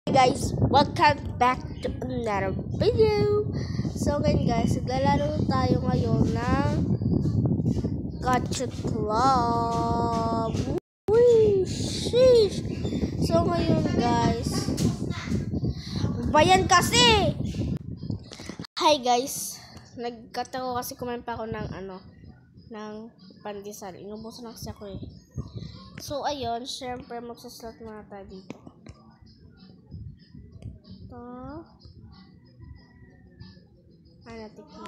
Guys, welcome back to another video. So ngayon guys, naglalaro tayo ngayon ng Gacha Club. Uy, sheesh. So ngayon guys, bayan kasi. Hi guys, nagkataon kasi kumain pa ako ng pandesal. Inubusan na kasi ako eh. So ayun, syempre magsaslot muna tayo dito. Natik na.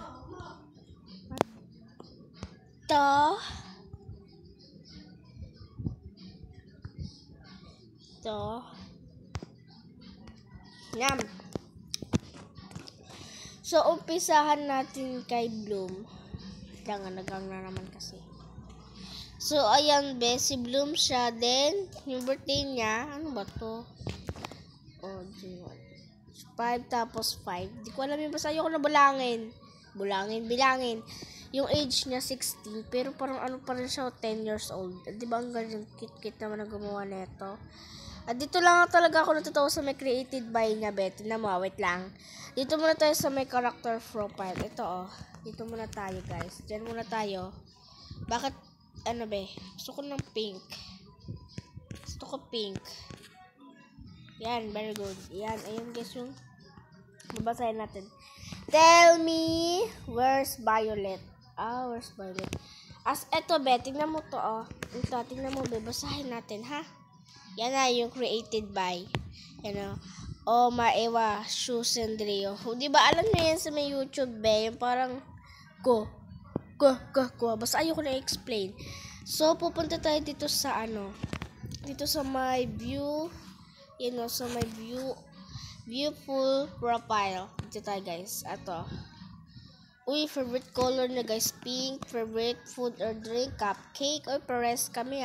Ito. Yum. So, umpisahan natin kay Bloom. Nagang na naman kasi. So, ayan be, si Bloom siya. Then, yung birthday niya, ano ba to? Oh, June 5 tapos 5. Di ko alam yung basta ayoko na bilangin. Yung age niya 16, pero parang ano pa rin siya 10 years old. Di ba ang ganyan cute naman na gumawa nito? At dito lang talaga ako natutuwa sa may created by niya, Betty. Wait lang. Dito muna tayo sa may character profile. Ito oh. Dito muna tayo, guys. Diyan muna tayo. Bakit ano be? Gusto ko ng pink. Gusto ko pink. Yan, very good. Yan, ayun guys yung babasahin natin. Tell me, where's Violet? Where's Violet? As eto be, tingnan mo to oh. Ito, tingnan mo be, basahin natin ha. Yan na yung created by. Yan o. Maewa, Shusendrio. Di ba alam niyo yan sa may YouTube be? Yung parang ko. Basta ayoko na explain. So, pupunta tayo dito sa dito sa my view. Sa my viewful profile. Dito tayo guys. Ato. Uy, favorite color na guys. Pink. Favorite food or drink. Cupcake or pares kami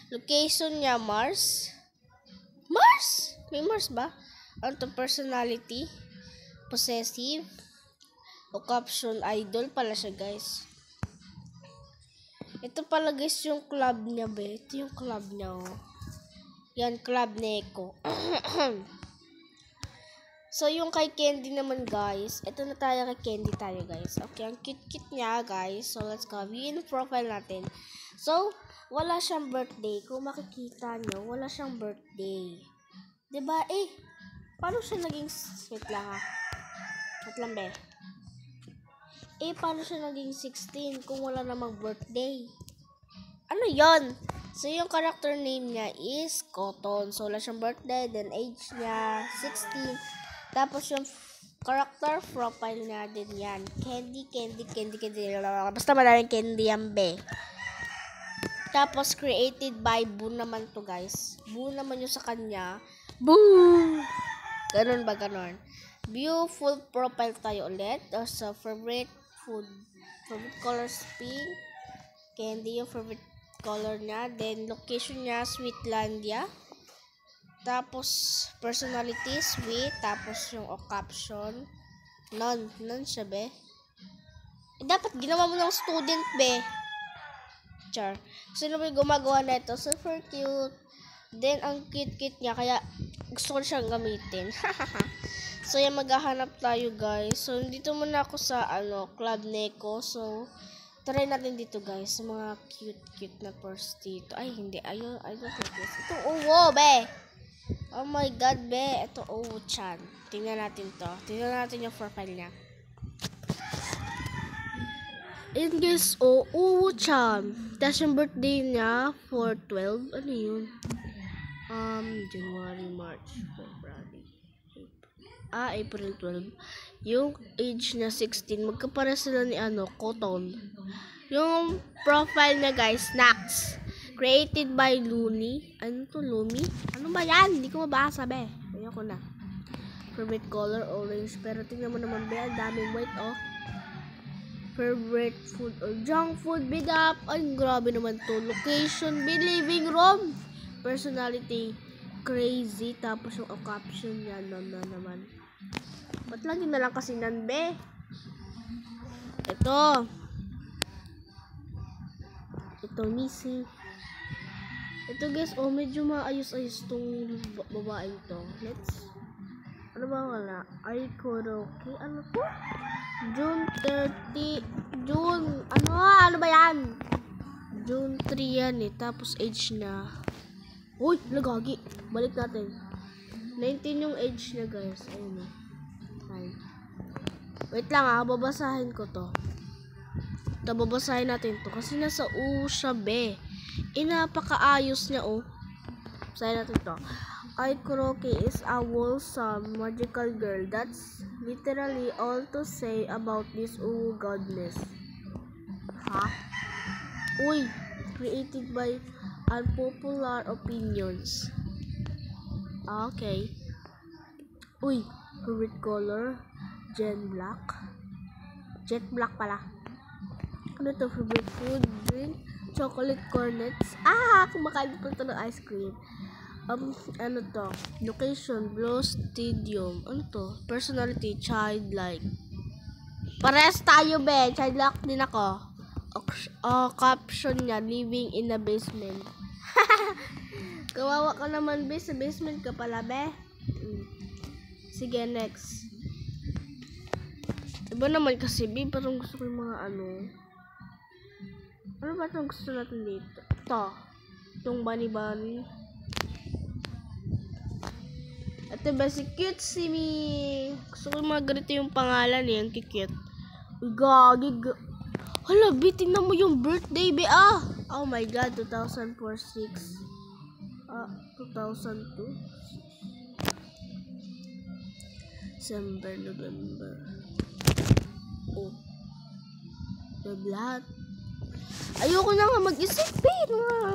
Location niya Mars. Mars? May Mars ba? Ano to? Personality. Possessive. O caption. Idol pala siya guys. Ito pala guys yung club niya be. Ito yung club niya Yan, Club Neko. So, yung kay Candy naman, guys. Ito na tayo kay Candy tayo, guys. Okay, ang cute-cute niya, guys. So, let's go. View yung profile natin. So, wala siyang birthday. Kung makikita nyo, wala siyang birthday. Diba? Paano siya naging... Wait lang, Wait lang, be. Paano siya naging 16 kung wala namang birthday? Ano yon? So, yung character name niya is Cotton. So, wala siyang birthday. Then, age niya, 16. Tapos, yung character profile niya din yan. Candy. Basta maraming candy yan, be. Tapos, created by Boo naman to, guys. Boo naman yung sa kanya. Boo! Ganon ba, ganon? Beautiful profile tayo ulit. So, favorite food. Favorite colors, pink. Candy yung favorite color niya. Then, location niya, Sweetlandia. Tapos, personality, sweet. Tapos, yung caption. None siya, be. Dapat ginawa mo ng student, be. Char. Sino ba yung gumagawa na ito? Super cute. Then, ang cute niya. Kaya, gusto ko siyang gamitin. So, yan, maghahanap tayo, guys. So, dito muna ako sa, Club Neko. So, try natin dito guys, sa mga cute na purse dito. Ay, hindi. I don't like this. Itong uwo, be. Oh my God, be. Ito, uwo-chan. Tingnan natin to. Tingnan natin yung profile niya. And guys, uwo-chan. Tapos yung birthday niya, 4/12. Ano yun? January, March, February. April 12. Yung age niya 16. Magkapara sila ni Cotton. Yung profile niya guys, Snacks. Created by Looney. Ano to, Lumi? Ano ba yan? Hindi ko mabasa, be. Ayoko na. Favorite color, orange. Pero tingnan mo naman, be. Ang daming white, Favorite food or junk food, big up. Ay, grabe naman to. Location, be living room. Personality, crazy. Tapos yung caption niya, naman. Ba't lagi na lang kasi nan, be? Ito, missing. Ito guys, medyo maayos-ayos tong babaeng to. Let's Ano ba wala? Ay, karaoke. Ano to? June 30. June. Ano? Ano ba yan? June 3 yan eh. Tapos age na. Uy, nagagi. Balik natin. 19 yung age na guys. Ayun eh. Ay. Wait lang babasahin ko to. Babasahin natin to. Kasi nasa U siya be. Napakaayos niya Basahin natin to. Ai Kuroki is a wholesome, magical girl. That's literally all to say about this goddess. Ha? Uy, created by unpopular opinions. Okay. Uy, favorite color? Jet black pala. Ano to? Favorite food? Drink? Chocolate cornets? Kumakain pa ito ng ice cream. Ano to? Location, Blue Stadium. Ano to? Personality, childlike. Parehas tayo be. Childlike din ako. Caption niya, living in a basement. Kawawa ka naman be. Sa basement ka pala be. Sige, next. Iba naman kasi be. Parang gusto ko yung mga ano. Ano ba itong gusto natin dito? Itong bunny. Ito ba si cute si me? Gusto ko mga ganito yung pangalan Ang cute. Gagi. Hala, be, tingnan mo yung birthday, be. Oh my God, 2004, 6. 2002. December, November. Lahat. Ayoko na nga mag-isip, be.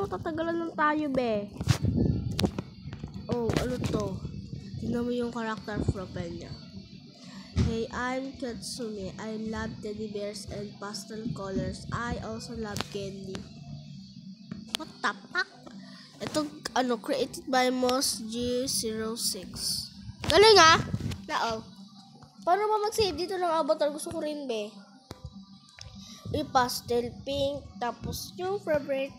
Tatagalan lang tayo, be. Ano to? Tingnan mo yung character profile niya. Hey, I'm Katsume. I love teddy bears and pastel colors. I also love candy. What the fuck? Ito, created by Moss G06. Galing Paano ba mag-save dito ng avatar? Gusto ko rin, be. Pastel pink. Tapos yung favorite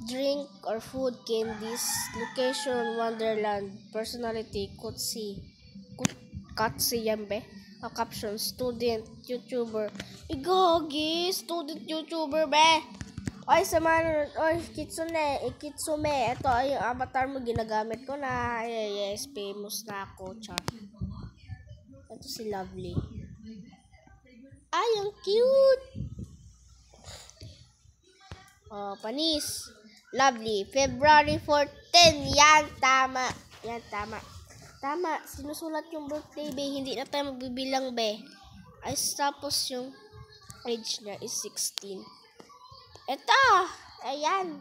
drink or food, candies, location, Wonderland, personality, Kutsi yan be. Caption, student, YouTuber. Igagi, student, YouTuber be. Kitsume. Ito ay yung avatar mo, ginagamit ko na. Yes, famous na ako, char. Ito si Lovely. Ang cute. Panis. Lovely. February 14. Yan, tama. Tama. Sinusulat yung birthday, be. Hindi na tayo magbibilang, be. Tapos yung age niya is 16. Ito. Ayan.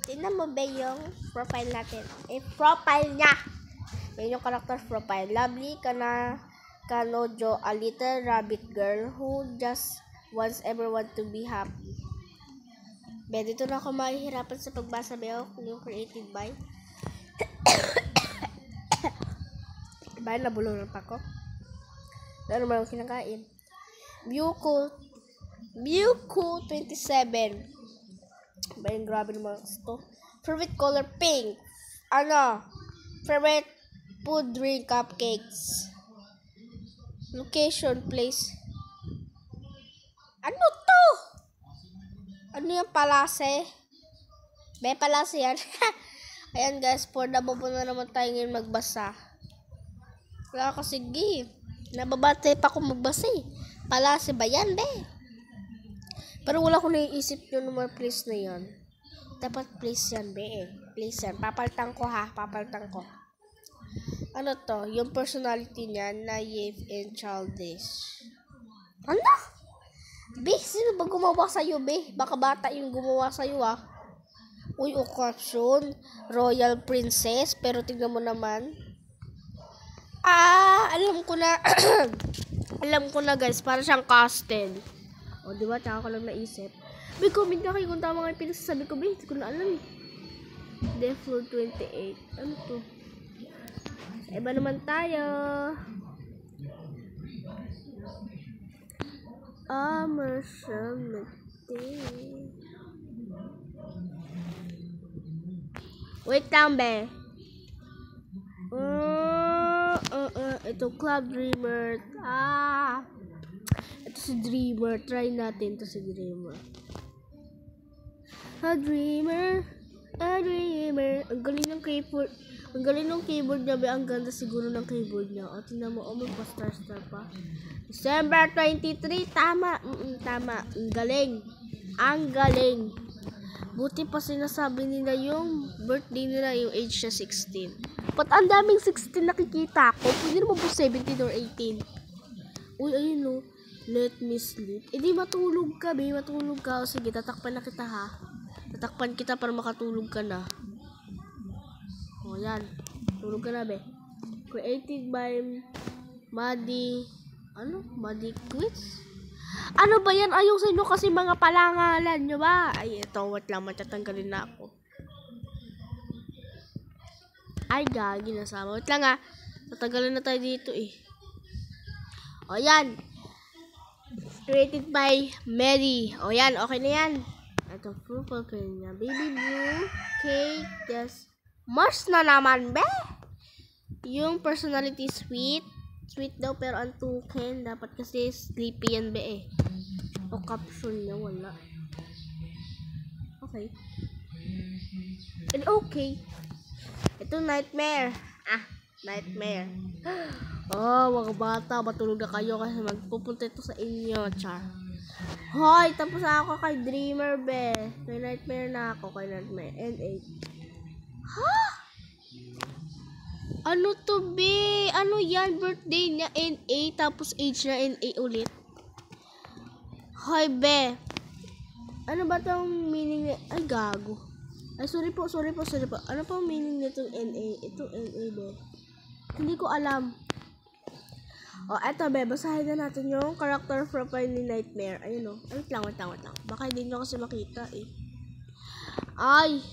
Tingnan mo, be, yung profile natin. Profile niya. Yan yung character profile. Lovely Kanojo, a little rabbit girl who just wants everyone to be happy. Dito na ako mahihirapan sa pagbasa yung created by. Nabulong pa ako. Ano naman yung kinakain? Byuko 27. Grabe naman ito. Favorite color, pink. Favorite food, drink, cupcakes. Location, place. Ano to? Ano yung palase? Palase yan. Ayan guys, for nabobo na naman tayo ngayon magbasa. Wala kasi nababate pa ako magbasa Palase ba yan, be? Pero wala ko naiisip yung number place na yan. Dapat place yan, be. Place yan. Papalitan ko. Ano to? Yung personality niya, naive and childish. Ano? Be, sino ba gumawa sa'yo, be? Baka bata yung gumawa sa'yo, Uy, caption, Royal Princess, pero tingnan mo naman. Alam ko na. Alam ko na, guys, para siyang castle. Diba? Tsaka ko lang naisip. Be, comment na kayo kung tama nga yung pinagsasabi ko, be. Hindi ko na alam, Death Floor 28. Ano to? Iba naman tayo. Wait lang, be. ito Club Dreamer. Ito si Dreamer. Try natin to si Dreamer. A dreamer. Ang galing ng keyboard. Ang galing ng keyboard niya. Ang ganda siguro ng keyboard niya. O, tingnan mo. May pa-star pa. December 23. Tama. Tama. Ang galing. Buti pa sinasabi nila yung birthday nila, yung age niya 16. Ba't ang daming 16 nakikita ko? Pwede naman po 17 or 18. Uy, ayun o. Let me sleep. Di matulog ka, be. Matulog ka. O sige, tatakpan na kita, ha. Tatakpan kita para makatulog ka na. O, yan. Tulog ka na, be. Created by Muddy Quits? Ano ba yan? Ayusin nyo kasi mga palangalan nyo ba? Ay, ito. Wait lang. Matatanggalin na ako. Ay, gagi. Nasama. Wait lang, ha. Tatanggalin na tayo dito, eh. O, yan. Created by Mary. O, yan. Okay na yan. Ito, purple kanya. Baby blue. Cake. Yes. Mars na naman, be. Yung personality sweet. Sweet daw, pero ang token. Dapat kasi sleepy yan, be, eh. O caption niya, wala. Okay. And okay. Ito, nightmare. Nightmare. Oh, mga bata, matulog na kayo kasi magpupunta ito sa inyo, char. Hoy, tapos ako kay Dreamer, be. May nightmare na ako kay Nightmare. N8. Ha? Ano to, be? Ano yan? Birthday niya, NA, tapos age na NA ulit. Hoy, be. Ano ba tong meaning niya? Ay, gago. Ay, sorry po. Ano pong meaning nitong NA? Ito, NA, be. Hindi ko alam. O, eto, be. Basahin na natin yung character profile ni Nightmare. Ayun, o. Wait lang. Baka hindi nyo kasi makita, eh. Ay.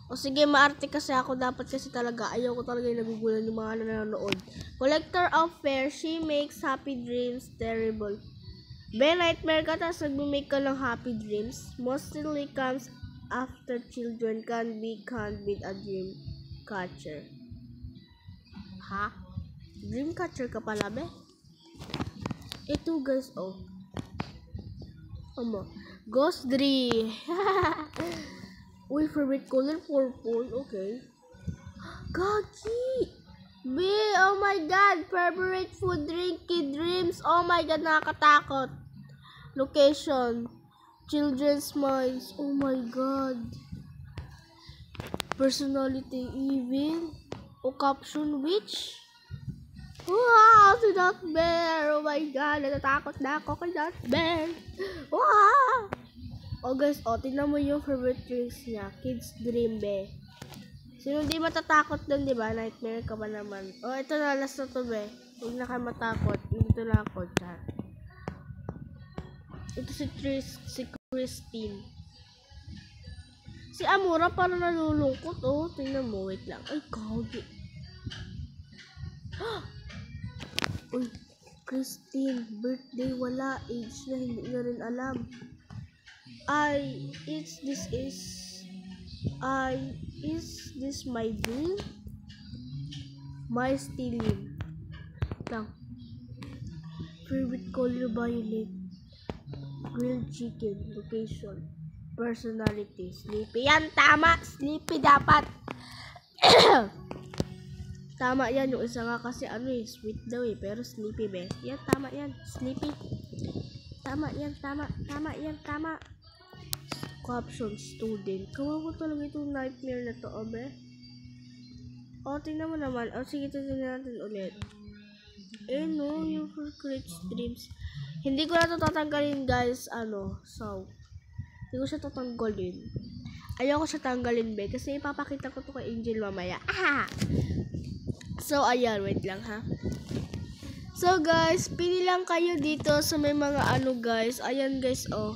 O sige, maarte kasi ako. Dapat kasi talaga. Ayaw ko talaga yung nagugulan yung mga nanonood. Collector of fair. She makes happy dreams terrible. Be, nightmare ka, tapos nag-make ka ng happy dreams. Mostly comes after children can be with a dream catcher. Ha? Dream catcher ka pala, be? Ito, guys, oh. Ghost Dre. Uy, favorite color, purple. Okay. Gagi! Be, oh my God! Favorite food, drink, kid dreams. Oh my God, nakakatakot. Location. Children's minds. Oh my God. Personality, evil. O caption, witch. Wow, si that bear. Oh my God, natatakot na ako kay that bear. Wow! Oh guys, tingnan mo yung favorite drinks niya. Kids Dream, be. Sino di matatakot dun, di ba? Nightmare ka ba naman? Oh, ito na, last na to, be. Huwag na kayo matakot. Dito na ako, chat. Ito si Christine. Si Amora parang nalulungkot, oh. Tingnan mo, wait lang. Ay, kagi. Uy, Christine, birthday, wala. Age na, hindi na rin alam. Is this my dream? My stealing. Lang. Favorite color, violet. Grilled chicken. Location. Personality. Sleepy. Yan, tama. Sleepy dapat. Tama yan. Yung isa nga kasi sweet daw, eh. Pero sleepy, be. Yan, tama yan. Sleepy. Tama yan, tama. Caption, student. Kawawa talaga itong nightmare na to, obe. O, tingnan mo naman. O, sige, tingnan natin ulit. No, yung for create streams. Hindi ko na ito tatanggalin, guys. So, hindi ko siya tatanggalin. Ayaw ko siya tanggalin, be. Kasi ipapakita ko to kay Angel mamaya. So, ayan. Wait lang, ha. So, guys, pili lang kayo dito sa may mga guys. Ayan, guys, oh.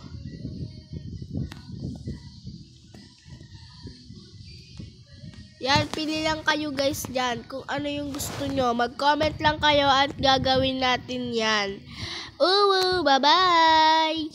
Yan, pili lang kayo guys dyan. Kung ano yung gusto nyo, mag-comment lang kayo at gagawin natin yan. Bye-bye!